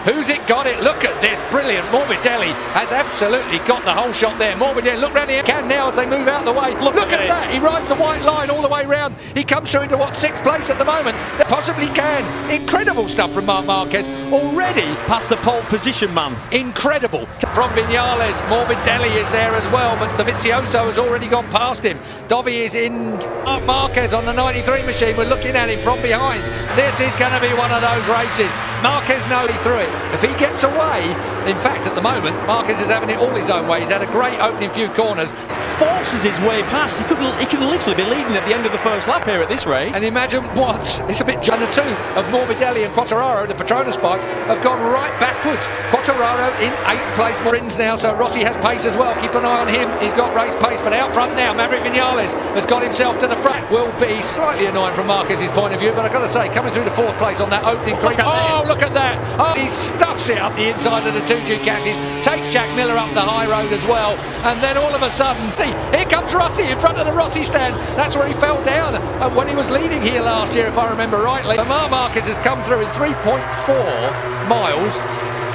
Who's it got it? Look at this, brilliant. Morbidelli has absolutely got the whole shot there. Morbidelli, look round the can now as they move out the way. Look at that, he rides the white line all the way round. He comes through into what, 6th place at the moment? They possibly can. Incredible stuff from Marc Marquez. Already past the pole position man. Incredible. From Viñales, Morbidelli is there as well, but Dovizioso has already gone past him. Dovi is in. Marc Marquez on the 93 machine. We're looking at him from behind. This is going to be one of those races. Marquez knows he threw it. If he gets away, in fact at the moment Marquez is having it all his own way. He's had a great opening few corners. Forces his way past. He could literally be leading at the end of the first lap here at this rate. And imagine what, it's a bit the two of Morbidelli and Quartararo, the Petronas bikes, have gone right backwards. Quartararo in 8th place, Marins now, so Rossi has pace as well. Keep an eye on him, he's got race pace, but out front now, Maverick Viñales has got himself to the front. Will be slightly annoying from Marquez's point of view, but I've got to say, coming through the 4th place on that opening creep. Oh, look at that! Oh, he stuffs it up the inside of the two Ducatis, takes Jack Miller up the high road as well, and then all of a sudden, see, here comes Rossi in front of the Rossi stand. That's where he fell down when he was leading here last year, if I remember rightly. Marc Marquez has come through in 3.4 miles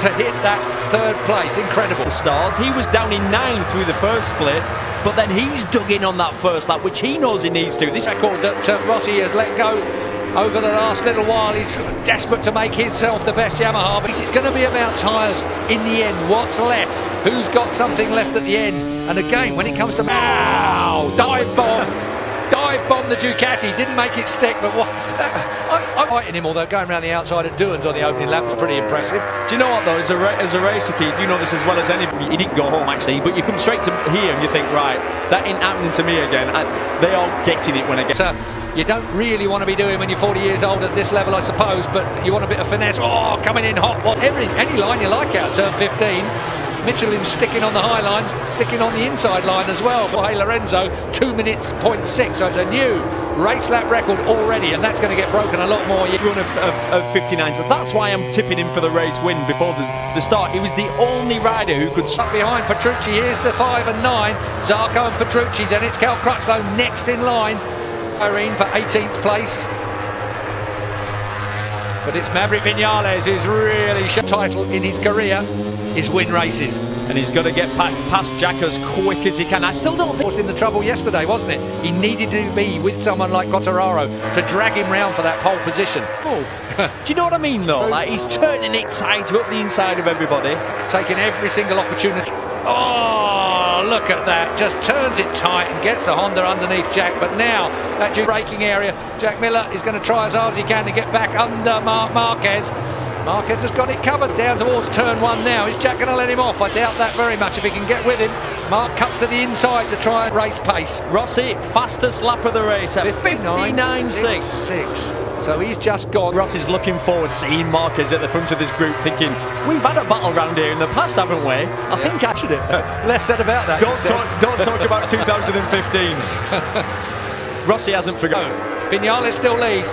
to hit that 3rd place. Incredible. The start, he was down in 9 through the first split, but then he's dug in on that first lap, which he knows he needs to. This record that Rossi has let go over the last little while. He's desperate to make himself the best Yamaha, but it's going to be about tyres in the end. What's left? Who's got something left at the end? And again, when it comes to dive bomb the Ducati, didn't make it stick, but what? I'm fighting him, although going around the outside at Duans on the opening lap was pretty impressive. Do you know what though, as a racer, Keith, you know this as well as anybody. He didn't go home actually, but you come straight to here and you think, right, that ain't happening to me again. They all getting it when I get. So, you don't really want to be doing when you're 40 years old at this level, I suppose, but you want a bit of finesse. Oh, coming in hot. Any line you like out turn 15. Michelin sticking on the high lines, sticking on the inside line as well. Hey Lorenzo, 2 minutes 0.6, so it's a new race lap record already, and that's going to get broken a lot more. Run of 59, so that's why I'm tipping him for the race win before the start. He was the only rider who could stop behind Petrucci. Here's the 5 and 9, Zarco and Petrucci. Then it's Cal Crutchlow next in line. Irene for 18th place. But it's Maverick Viñales who's really shown title in his career is win races. And he's got to get past Jack as quick as he can. I still don't think... He was in the trouble yesterday, wasn't it? He needed to be with someone like Quartararo to drag him round for that pole position. Oh. Do you know what I mean though? Like, he's turning it tight up the inside of everybody. Taking every single opportunity. Oh, look at that. Just turns it tight and gets the Honda underneath Jack. But now, that braking area, Jack Miller is going to try as hard as he can to get back under Marc Marquez. Marquez has got it covered down towards turn 1 now. Is Jack going to let him off? I doubt that very much if he can get with him. Marc cuts to the inside to try and race pace. Rossi, fastest lap of the race at 59.6. So he's just gone. Rossi's looking forward, seeing Marquez at the front of this group, thinking, we've had a battle round here in the past, haven't we? I think I should have. Less said about that. Don't talk about 2015. Rossi hasn't forgotten. Viñales still leads.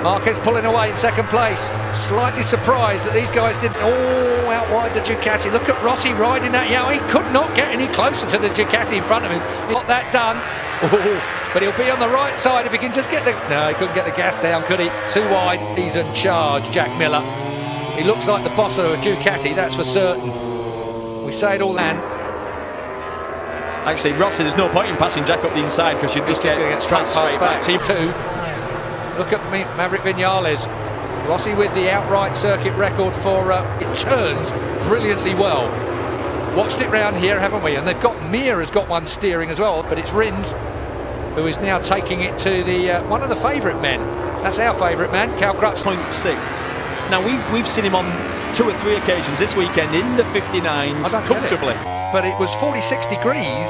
Marquez pulling away in 2nd place. Slightly surprised that these guys didn't out wide the Ducati. Look at Rossi riding that. He could not get any closer to the Ducati in front of him. He got that done. Oh, but he'll be on the right side if he can just get the... No, he couldn't get the gas down, could he? Too wide. He's in charge, Jack Miller. He looks like the boss of a Ducati, that's for certain. We say it all then. Actually, Rossi, there's no point in passing Jack up the inside because you'd just get straight back. Team 2. Look at Maverick Vinales. Rossi with the outright circuit record for it turns brilliantly well. Watched it round here, haven't we? And they've got Mir has got one steering as well, but it's Rins who is now taking it to the one of the favourite men. That's our favourite man, Cal Crutch. 0.6. Now we've seen him on 2 or 3 occasions this weekend in the 59s comfortably. But it was 46 degrees.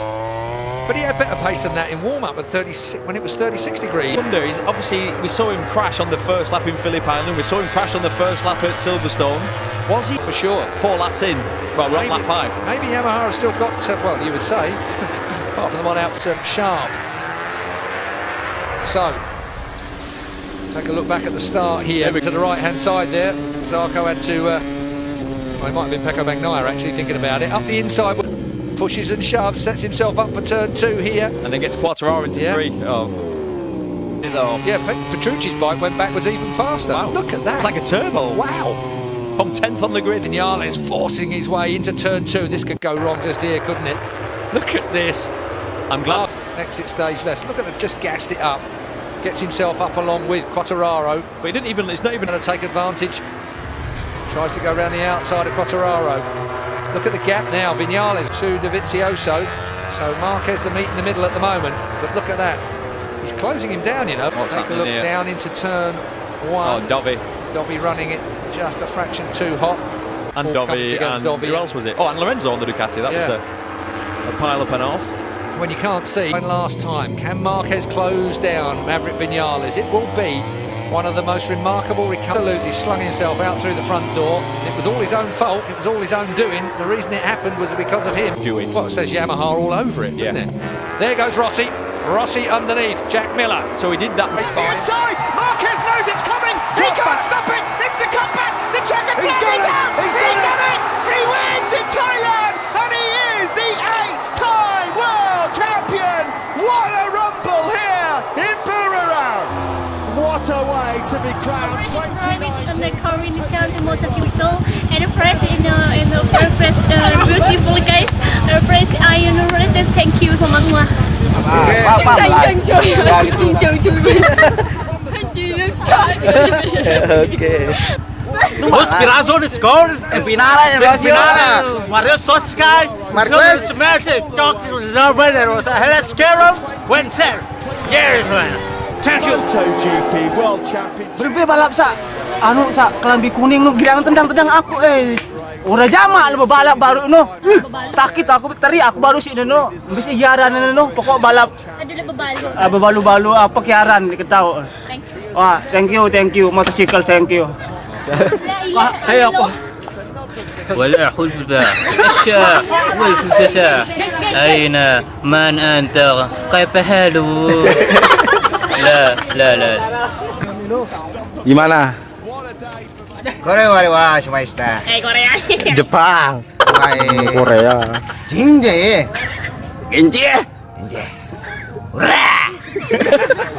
But he had better pace than that in warm-up at 36 when it was 36 degrees. Wonder is obviously we saw him crash on the first lap in Phillip Island. We saw him crash on the first lap at Silverstone. Was he? For sure. 4 laps in. Well, we're on lap 5. Maybe Yamaha has still got, well, you would say, apart from the one out Sharp. So, take a look back at the start here to the right-hand side there. Zarco had to, well, it might have been Pecco Bagnaia actually thinking about it. Up the inside, pushes and shoves, sets himself up for turn 2 here. And then gets Quartararo into 3. Oh. Yeah, Petrucci's bike went backwards even faster. Wow. Look at that. It's like a turbo. Wow. From 10th on the grid. Vinales forcing his way into turn 2. This could go wrong just here, couldn't it? Look at this. I'm glad. Exit stage less. Look at them, just gassed it up. Gets himself up along with Quartararo. But he didn't even, it's not even going to take advantage. Tries to go around the outside of Quartararo. Look at the gap now, Vinales to Dovizioso. So Marquez the meet in the middle at the moment. But look at that. He's closing him down, you know. Take a look here? down into turn 1. Oh, Dobby. Dobby running it just a fraction too hot. And Dobby, and who else was it? Oh, and Lorenzo on the Ducati. That was a pile up and off. When you can't see, last time, can Marquez close down Maverick Vinales? It will be one of the most remarkable recoveries. He slung himself out through the front door. It was all his own fault. It was all his own doing. The reason it happened was because of him. Well, it says Yamaha all over it, doesn't it? There goes Rossi. Rossi underneath. Jack Miller. So he did that. The inside. Marquez knows it's coming. He can't stop it. It's the comeback. The checkered flag is out. He's done it. He wins in Thailand, and he is the 8th-time world champion. What a rumble here in Bururang. What a way to be crowned. 29 the motor future and the press in the press beautiful guys. The press I and thank you so much. Os Pirazon scored and finale Mario Stotsky Marquez Mercy talking to the winner was a Hellas Caron Winter. Yes man. Thank you. MotoGP World Champion. Berapa balap sa kelambi kuning nu girang tendang aku Ora jamak lu balap baru no. Sakit aku teri aku baru sih no. Bisa giaran no. Pokok balap. Ada bebalu-balu apa kiaran diketahui. Wah, thank you motorcycle thank you. Ayo aku. ولا حلف الشاء والفلسفة أين من أنت كيف حالك لا Gimana? Korea wariwa sumaista. Korea. Jepang. Korea. Jinje. Genji.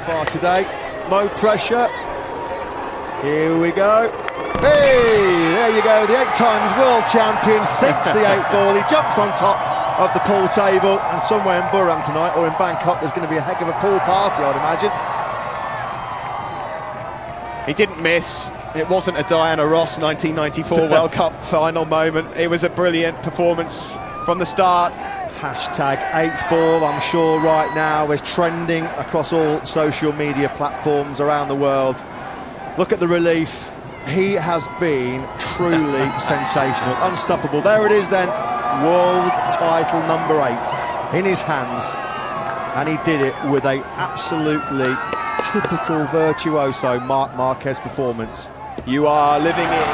Far today, no pressure. Here we go. Hey, there you go. The 8 times world champion sinks the 8th ball. He jumps on top of the pool table, and somewhere in Burang tonight or in Bangkok, there's going to be a heck of a pool party, I'd imagine. He didn't miss. It wasn't a Diana Ross 1994 World Cup final moment. It was a brilliant performance from the start. Hashtag 8th ball, I'm sure right now is trending across all social media platforms around the world. Look at the relief. He has been truly sensational, unstoppable. There it is then, world title number 8 in his hands, and he did it with a absolutely typical virtuoso Marc Marquez performance. You are living in